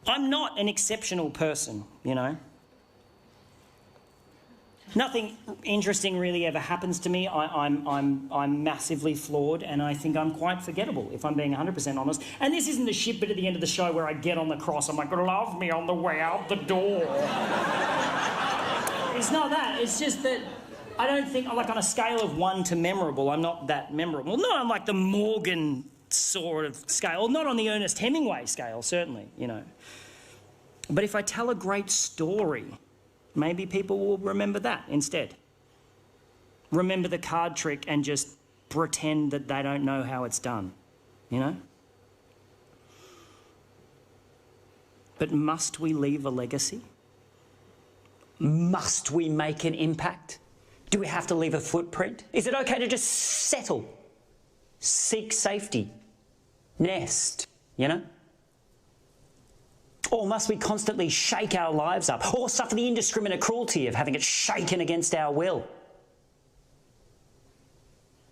I'm not an exceptional person, you know. Nothing interesting really ever happens to me. I'm massively flawed, and I think I'm quite forgettable, if I'm being 100% honest. And this isn't the shit bit at the end of the show where I get on the cross, I'm like, love me on the way out the door. It's not that. It's just that I don't think, like, on a scale of 1 to memorable, I'm not that memorable. Not on, like, the Morgan sort of scale. Not on the Ernest Hemingway scale, certainly, you know. But if I tell a great story, maybe people will remember that instead. Remember the card trick and just pretend that they don't know how it's done, you know? But must we leave a legacy? Must we make an impact? Do we have to leave a footprint? Is it okay to just settle? Seek safety? Nest, you know? Or must we constantly shake our lives up, or suffer the indiscriminate cruelty of having it shaken against our will?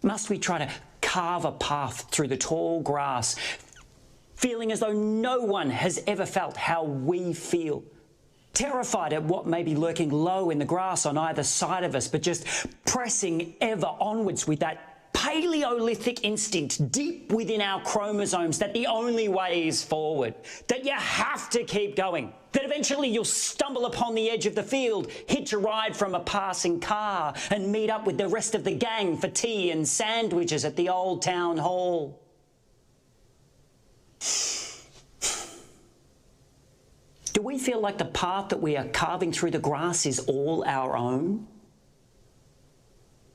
Must we try to carve a path through the tall grass, feeling as though no one has ever felt how we feel? Terrified at what may be lurking low in the grass on either side of us, but just pressing ever onwards with that Paleolithic instinct deep within our chromosomes that the only way is forward, that you have to keep going, that eventually you'll stumble upon the edge of the field, hitch a ride from a passing car, and meet up with the rest of the gang for tea and sandwiches at the old town hall. Do we feel like the path that we are carving through the grass is all our own?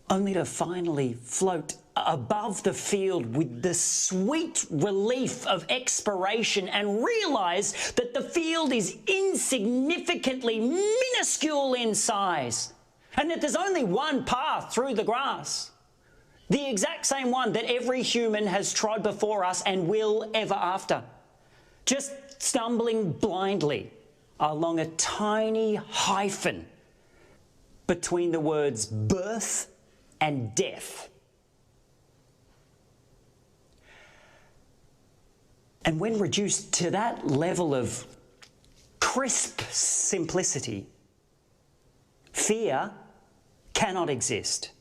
Only to finally float above the field with the sweet relief of expiration and realise that the field is insignificantly minuscule in size, and that there's only one path through the grass, the exact same one that every human has trod before us and will ever after, just stumbling blindly along a tiny hyphen between the words birth and death. And when reduced to that level of crisp simplicity, fear cannot exist.